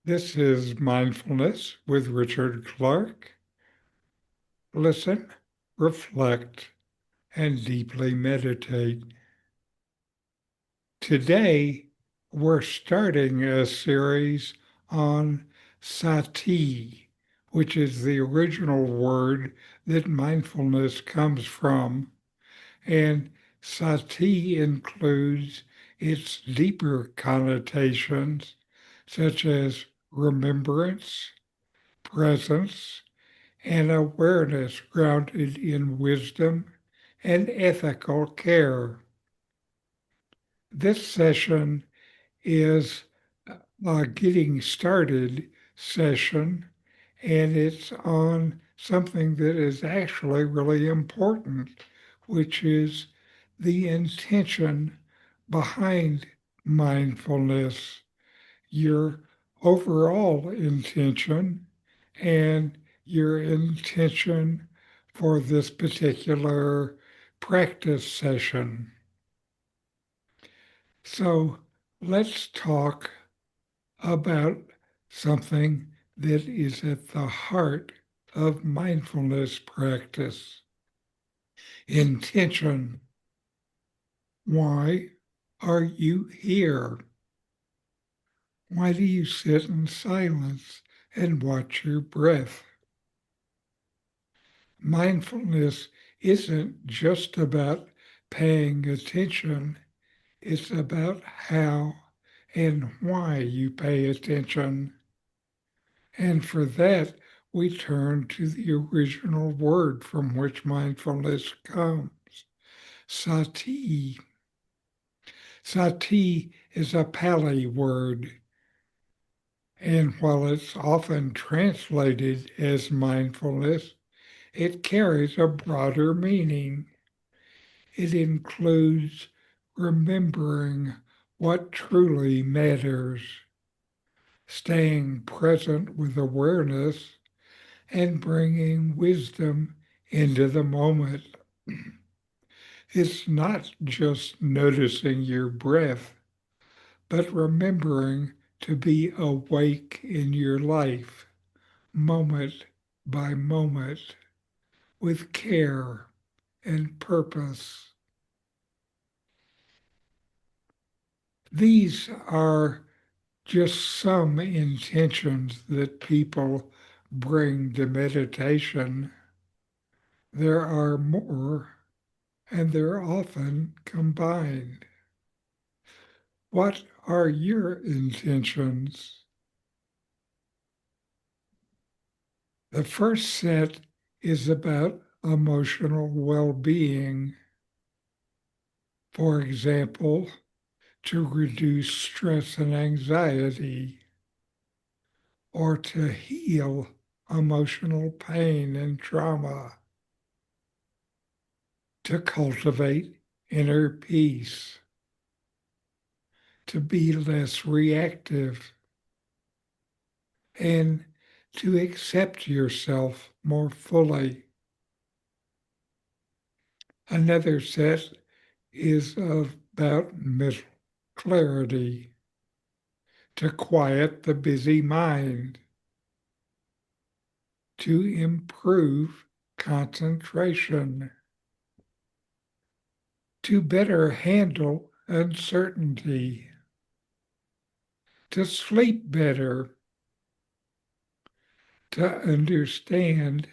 This is Mindfulness with Richard Clarke. Listen, reflect, and deeply meditate. Today, we're starting a series on Sati, which is the original word that mindfulness comes from. And Sati includes its deeper connotations, such as remembrance, presence, and awareness grounded in wisdom and ethical care. This session is a getting started session, and it's on something that is actually really important, which is the intention behind mindfulness, your overall intention, and your intention for this particular practice session. So let's talk about something that is at the heart of mindfulness practice: intention. Why are you here? Why do you sit in silence and watch your breath? Mindfulness isn't just about paying attention, it's about how and why you pay attention. And for that, we turn to the original word from which mindfulness comes, sati. Sati is a Pali word, and while it's often translated as mindfulness, it carries a broader meaning. It includes remembering what truly matters, staying present with awareness, and bringing wisdom into the moment. It's not just noticing your breath, but remembering to be awake in your life, moment by moment, with care and purpose. These are just some intentions that people bring to meditation. There are more, and they're often combined. What are your intentions? The first set is about emotional well-being. For example, to reduce stress and anxiety, or to heal emotional pain and trauma, to cultivate inner peace, to be less reactive, and to accept yourself more fully. Another set is about mental clarity, to quiet the busy mind, to improve concentration, to better handle uncertainty, to sleep better, to understand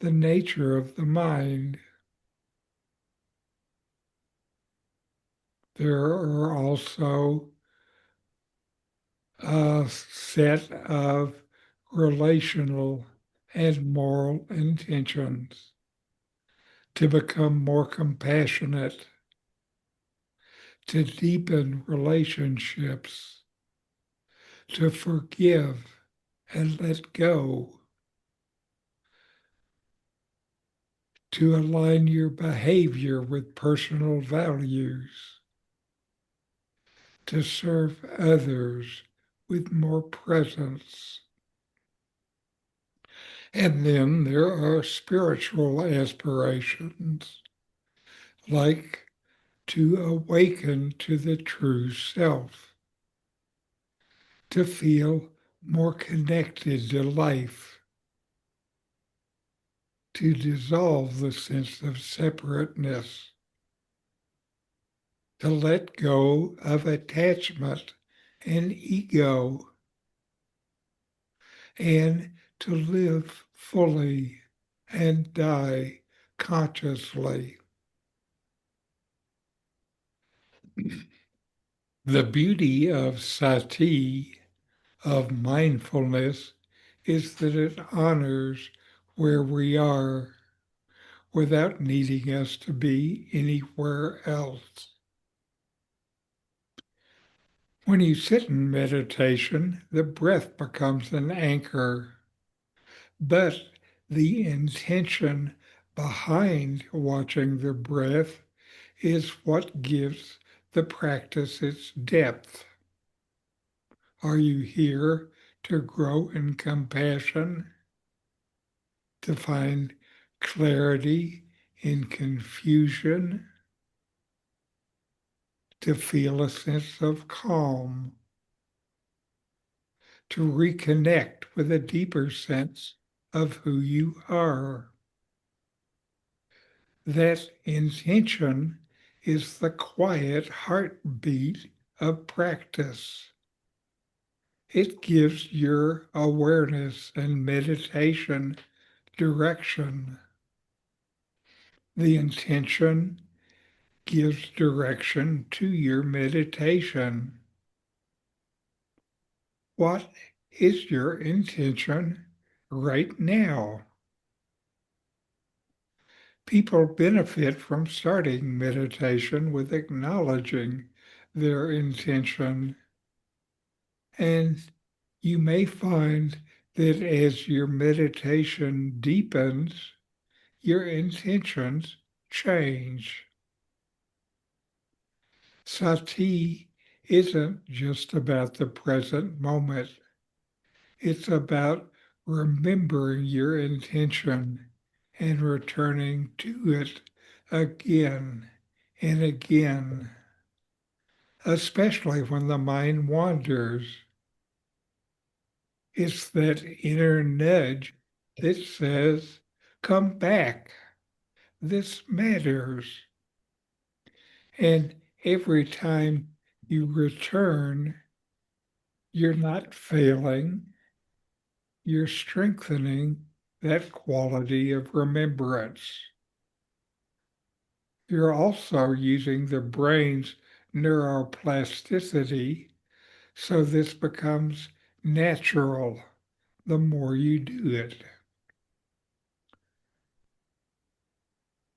the nature of the mind. There are also a set of relational and moral intentions, to become more compassionate, to deepen relationships, to forgive and let go, to align your behavior with personal values, to serve others with more presence. And then there are spiritual aspirations, like to awaken to the true self, to feel more connected to life, to dissolve the sense of separateness, to let go of attachment and ego, and to live fully and die consciously. The beauty of Sati, of mindfulness, is that it honors where we are without needing us to be anywhere else. When you sit in meditation, the breath becomes an anchor, but the intention behind watching the breath is what gives the practice its depth. Are you here to grow in compassion, to find clarity in confusion, to feel a sense of calm, to reconnect with a deeper sense of who you are? That intention is the quiet heartbeat of practice. It gives your awareness and meditation direction. The intention gives direction to your meditation. What is your intention right now? People benefit from starting meditation with acknowledging their intention. And you may find that as your meditation deepens, your intentions change. Sati isn't just about the present moment. It's about remembering your intention and returning to it again and again, especially when the mind wanders. It's that inner nudge that says, come back, this matters. And every time you return, you're not failing, you're strengthening that quality of remembrance. You're also using the brain's neuroplasticity, so this becomes natural the more you do it.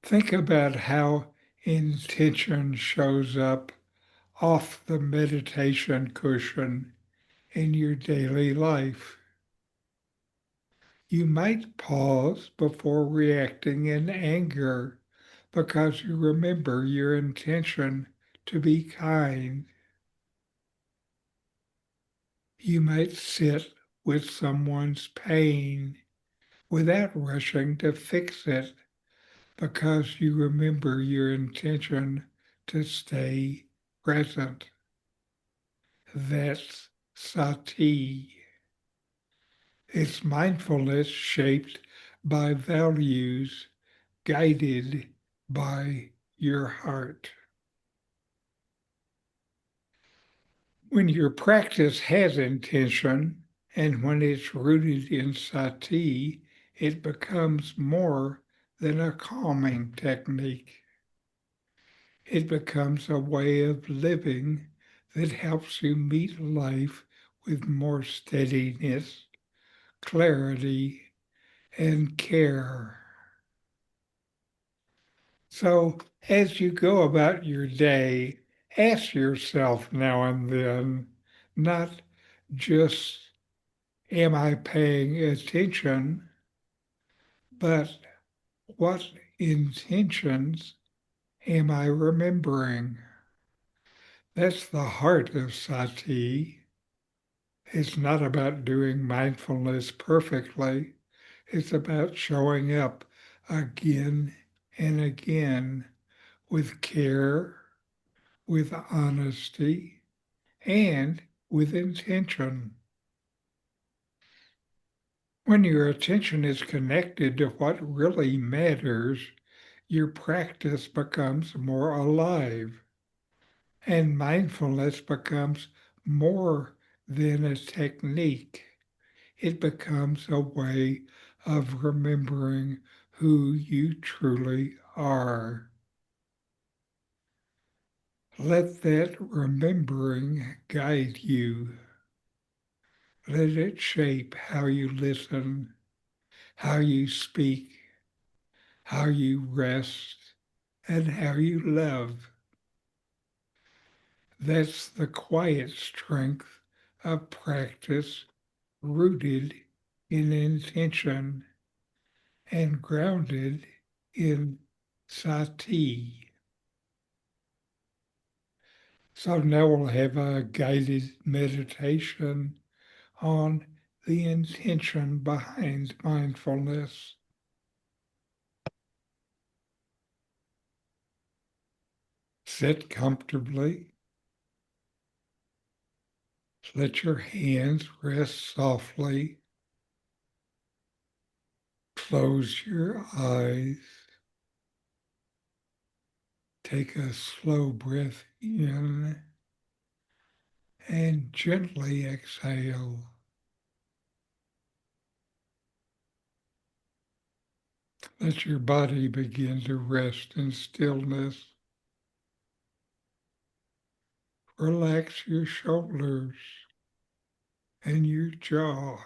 Think about how intention shows up off the meditation cushion in your daily life. You might pause before reacting in anger because you remember your intention to be kind. You might sit with someone's pain without rushing to fix it because you remember your intention to stay present. That's Sati. It's mindfulness shaped by values, guided by your heart. When your practice has intention and when it's rooted in Sati, it becomes more than a calming technique. It becomes a way of living that helps you meet life with more steadiness, clarity, and care. So as you go about your day, ask yourself now and then, not just, am I paying attention, but what intentions am I remembering? That's the heart of Sati. It's not about doing mindfulness perfectly. It's about showing up again and again with care, with honesty, and with intention. When your attention is connected to what really matters, your practice becomes more alive, and mindfulness becomes more than a technique. It becomes a way of remembering who you truly are. Let that remembering guide you. Let it shape how you listen, how you speak, how you rest, and how you love. That's the quiet strength of practice rooted in intention and grounded in Sati. So now we'll have a guided meditation on the intention behind mindfulness. Sit comfortably. Let your hands rest softly. Close your eyes. Take a slow breath in and gently exhale. Let your body begin to rest in stillness. Relax your shoulders and your jaw.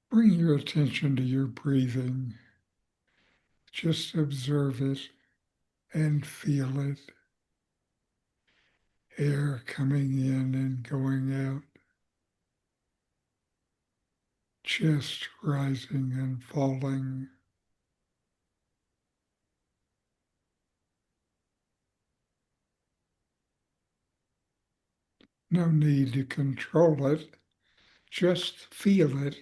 Bring your attention to your breathing. Just observe it and feel it. Air coming in and going out. Chest rising and falling. No need to control it. Just feel it.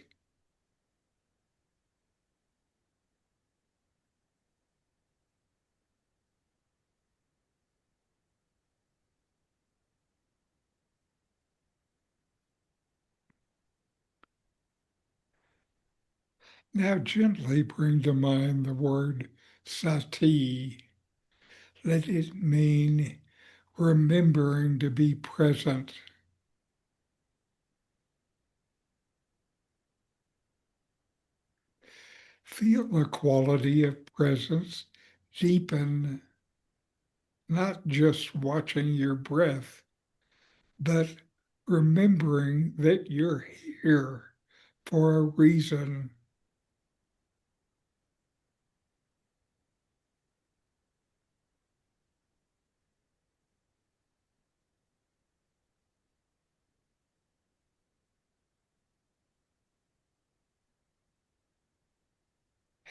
Now gently bring to mind the word Sati. Let it mean remembering to be present. Feel the quality of presence deepen, not just watching your breath, but remembering that you're here for a reason.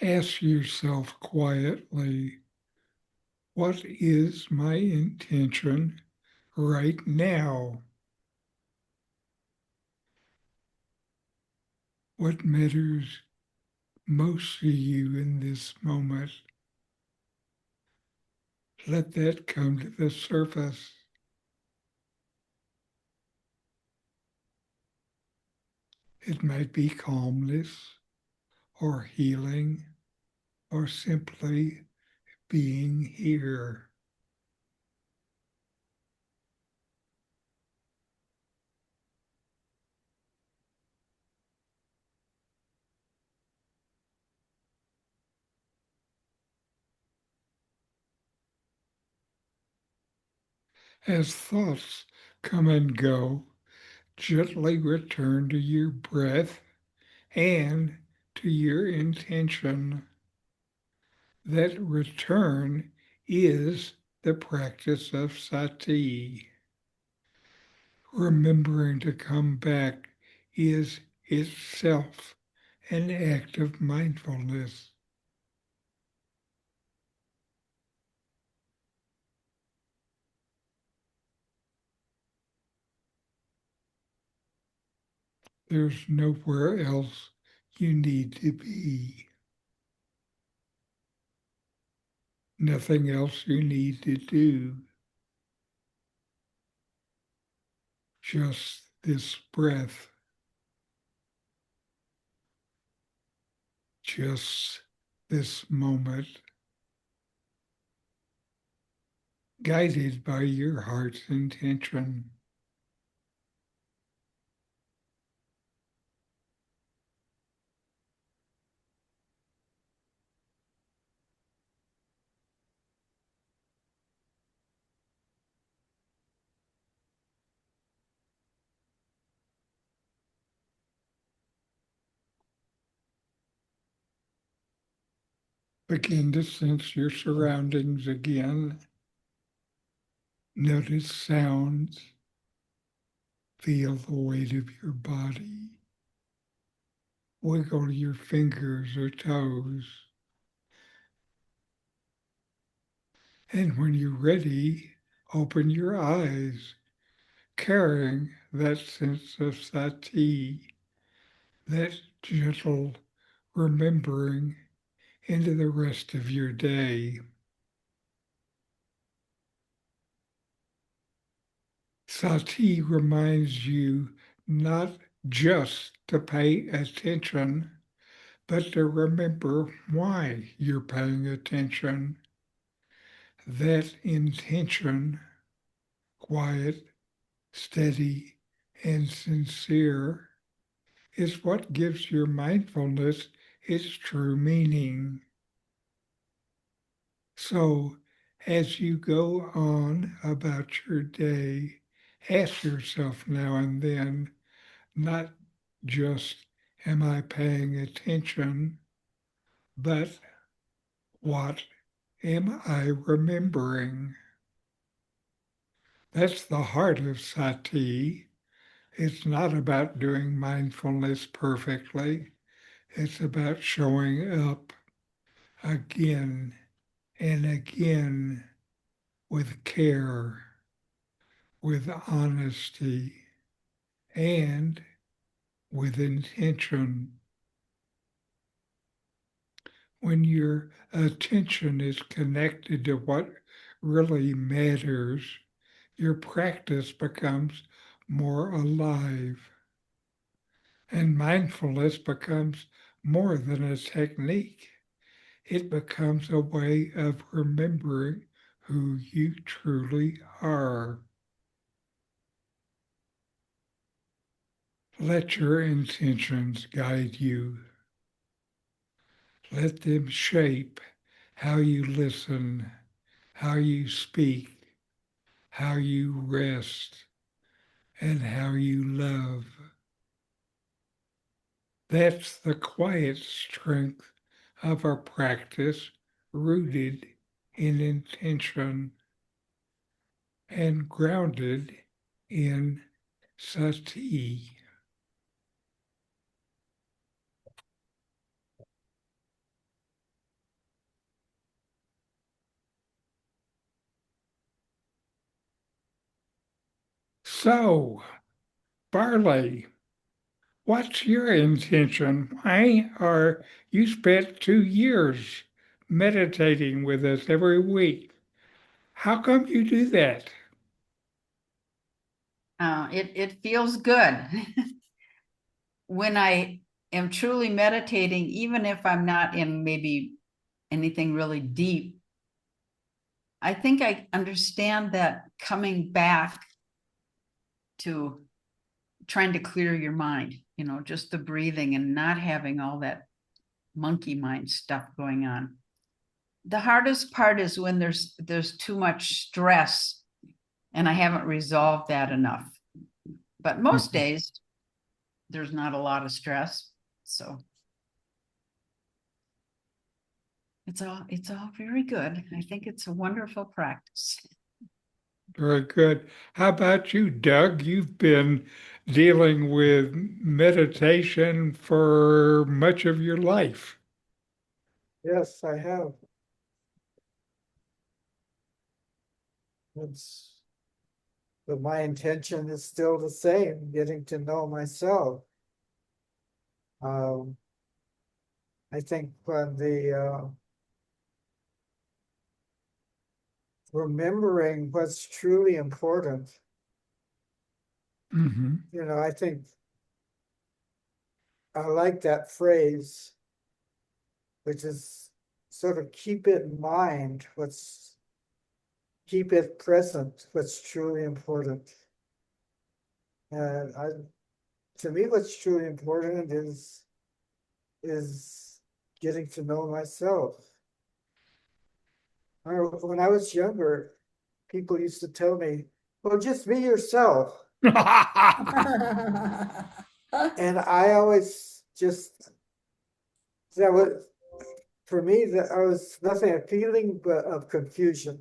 Ask yourself quietly, what is my intention right now? What matters most to you in this moment? Let that come to the surface. It might be calmness or healing or simply being here. As thoughts come and go, gently return to your breath and to your intention. That return is the practice of Sati. Remembering to come back is itself an act of mindfulness. There's nowhere else you need to be, nothing else you need to do. just this breath, just this moment, guided by your heart's intention. Begin to sense your surroundings again. Notice sounds. Feel the weight of your body. Wiggle your fingers or toes. And when you're ready, open your eyes, carrying that sense of Sati, that gentle remembering into the rest of your day. Sati reminds you not just to pay attention, but to remember why you're paying attention. That intention, quiet, steady, and sincere, is what gives your mindfulness its true meaning. So, as you go on about your day, ask yourself now and then, not just, am I paying attention, but what am I remembering? That's the heart of Sati. It's not about doing mindfulness perfectly. It's about showing up again and again with care, with honesty, and with intention. When your attention is connected to what really matters, your practice becomes more alive. And mindfulness becomes more than a technique. It becomes a way of remembering who you truly are. Let your intentions guide you. Let them shape how you listen, how you speak, how you rest, and how you love. That's the quiet strength of our practice, rooted in intention and grounded in Sati. So, Barley, what's your intention? Why are you spent 2 years meditating with us every week? How come you do that? It feels good when I am truly meditating, even if I'm not in maybe anything really deep. I think I understand that coming back to trying to clear your mind, just the breathing and not having all that monkey mind stuff going on. The hardest part is when there's too much stress and I haven't resolved that enough. But most days there's not a lot of stress. So it's all very good. I think it's a wonderful practice. Very good. How about you, Doug? You've been dealing with meditation for much of your life. Yes, I have. It's, but my intention is still the same, getting to know myself. Um, I think when the remembering what's truly important Mm-hmm. You know, I think I like that phrase, which is sort of keep it in mind, keep it present, what's truly important. And to me, what's truly important is getting to know myself. When I was younger, people used to tell me, well, just be yourself. And I always just, that was, for me, that I was nothing, a feeling but of confusion.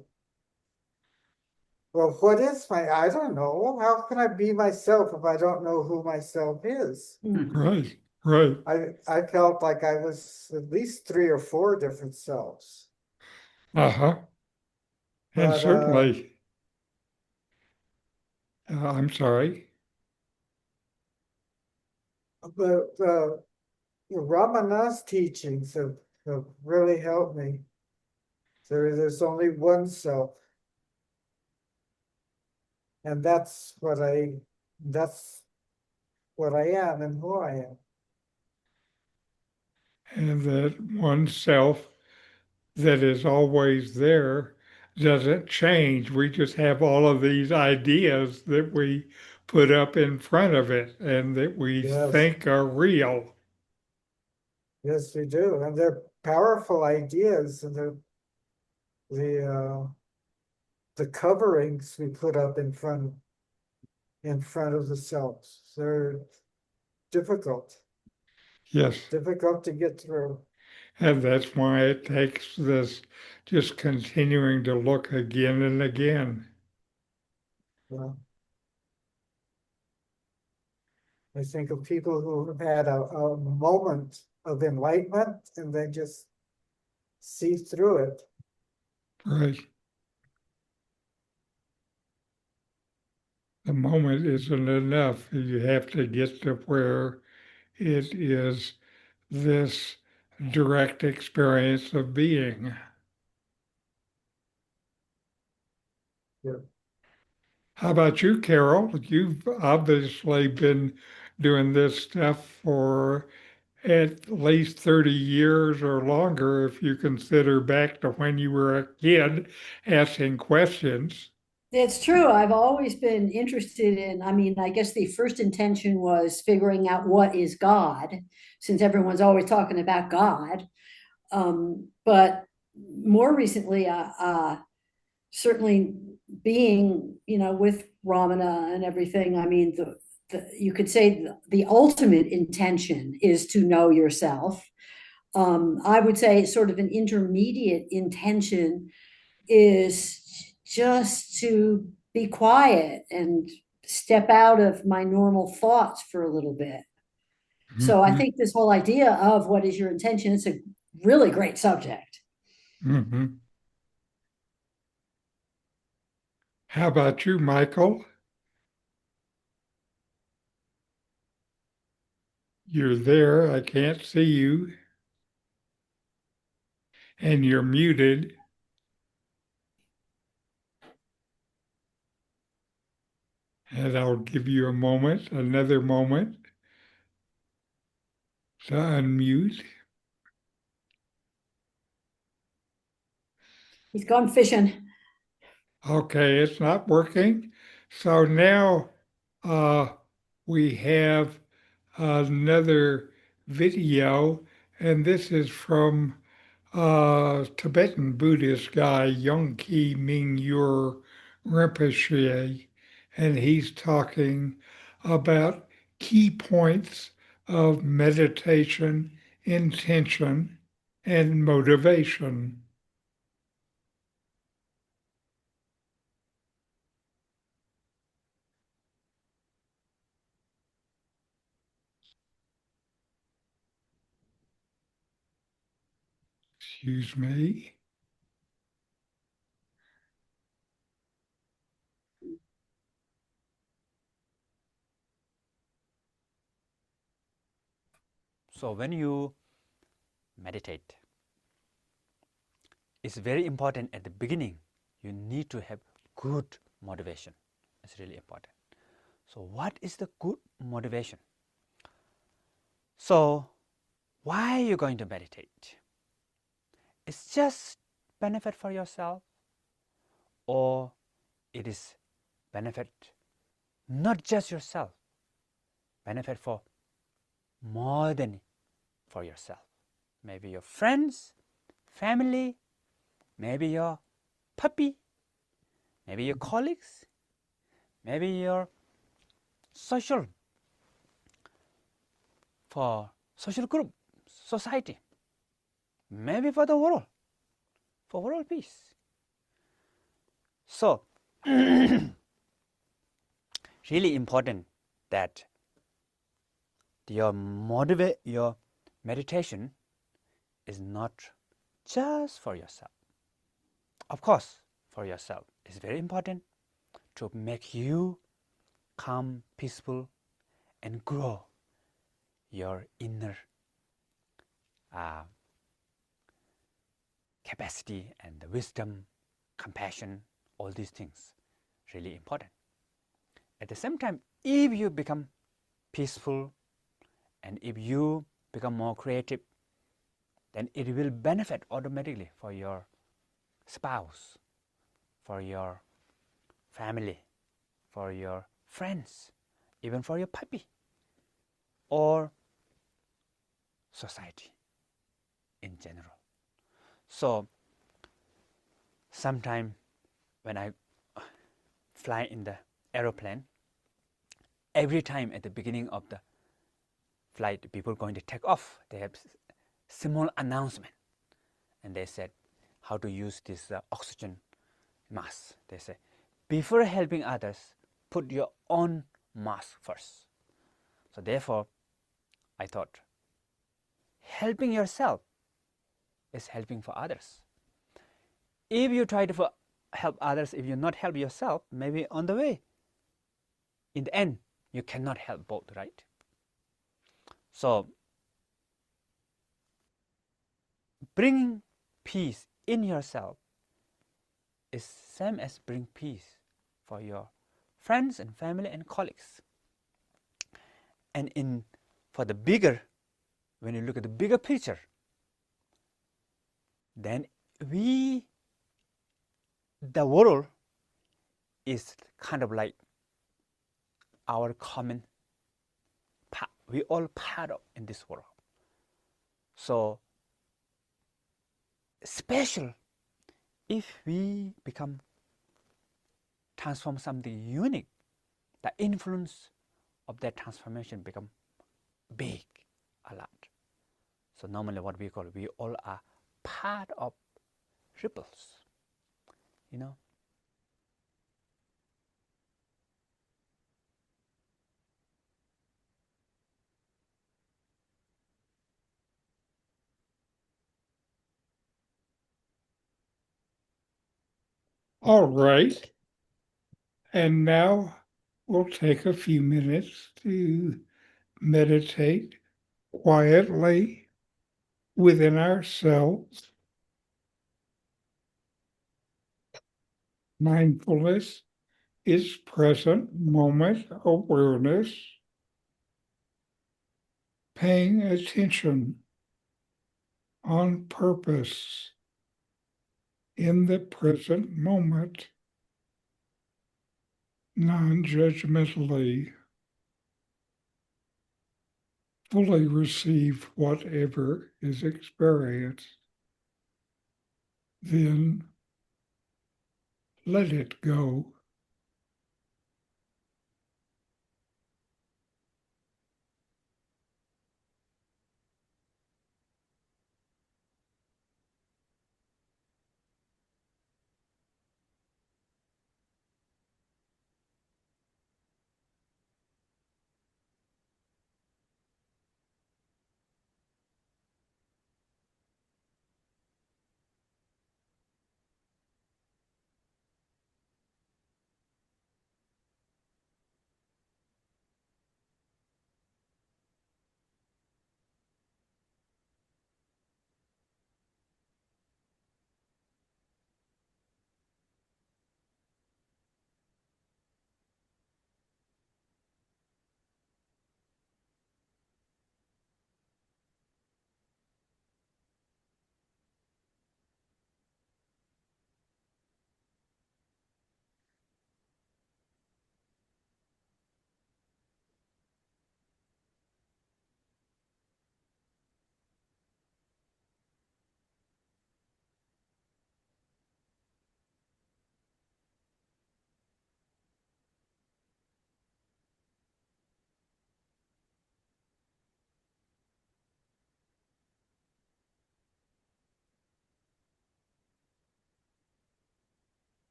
Well, what is I don't know. How can I be myself if I don't know who myself is? Right, right. I felt like I was at least 3 or 4 different selves. Uh-huh. And But certainly, I'm sorry. but Ramana's teachings have really helped me. There's only one self, and that's what I am and who I am. And that one self that is always there doesn't change. We just have all of these ideas that we put up in front of it and that we Yes, think are real. yes, we do, and they're powerful ideas, and the the coverings we put up in front of the selves. They're difficult, Yes. difficult to get through. And that's why it takes this just continuing to look again and again. Well, I think of people who have had a moment of enlightenment and they just see through it. Right. The moment isn't enough. You have to get to where it is this direct experience of being. Yeah. How about you, Carol? You've obviously been doing this stuff for at least 30 years or longer if you consider back to when you were a kid asking questions. It's true. I've always been interested in, I mean, I guess the first intention was figuring out what is God, since everyone's always talking about God. But more recently, certainly being, with Ramana and everything, I mean, you could say the ultimate intention is to know yourself. I would say sort of an intermediate intention is just to be quiet and step out of my normal thoughts for a little bit. So I Mhm, think this whole idea of what is your intention, it's a really great subject. mhm. How about you, Michael? You're there. I can't see you. And you're muted. And I'll give you a moment, another moment to unmute. He's gone fishing. Okay, it's not working. So now uh, we have another video, and this is from Tibetan Buddhist guy Yongey Mingyur Rinpoche, and he's talking about key points of meditation, intention, and motivation. Excuse me. So when you meditate, it's very important at the beginning, you need to have good motivation. It's really important. So what is the good motivation? So why are you going to meditate? It's just benefit for yourself, or it is benefit not just yourself, benefit for more than for yourself. Maybe your friends, family, maybe your puppy, maybe your colleagues, maybe your social group, society, maybe for the world, for world peace. So really important that your meditation is not just for yourself. Of course, for yourself, it's very important to make you calm, peaceful, and grow your inner capacity and the wisdom, compassion, all these things, really important. At the same time, if you become peaceful and if you become more creative, then it will benefit automatically for your spouse, for your family, for your friends, even for your puppy, or society in general. So sometime when I fly in the aeroplane, every time at the beginning of the flight, people going to take off, they have small announcement, and they said how to use this oxygen mask. They say, before helping others, put your own mask first. So therefore, I thought, helping yourself is helping for others. If you try to help others, if you not help yourself, maybe on the way, in the end, you cannot help both, right? So bringing peace in yourself is same as bring peace for your friends and family and colleagues. And for the bigger, when you look at the bigger picture, then the world is kind of like our common part. We all part of in this world. So special if we transform something unique, the influence of that transformation become big a lot. So normally what we all are part of ripples, you know. All right. And now we'll take a few minutes to meditate quietly within ourselves. Mindfulness is present moment awareness, paying attention on purpose in the present moment, non-judgmentally, fully receive whatever is experienced, then let it go.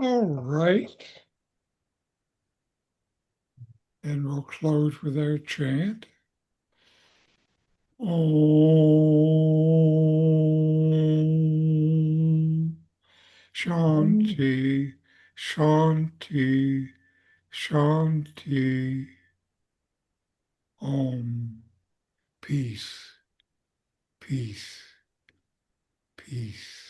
All right. And we'll close with our chant. Om Shanti, Shanti, Shanti. Om. Peace, peace, peace.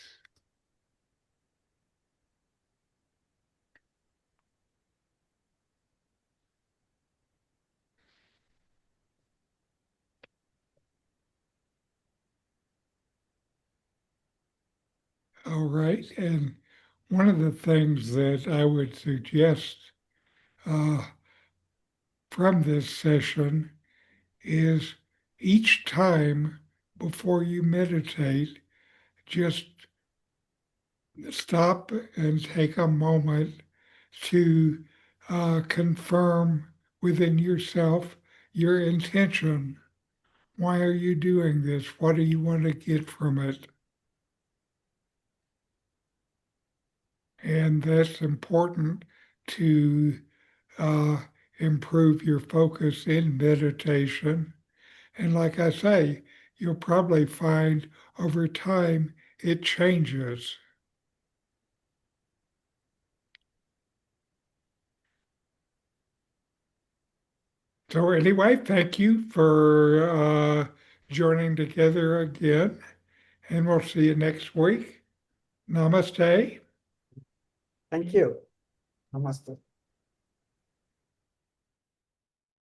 All right. And one of the things that I would suggest from this session is each time before you meditate, just stop and take a moment to confirm within yourself your intention. Why are you doing this? What do you want to get from it? And that's important to improve your focus in meditation. And like I say, you'll probably find over time it changes. So anyway, thank you for joining together again, and we'll see you next week. Namaste. Thank you. Namaste.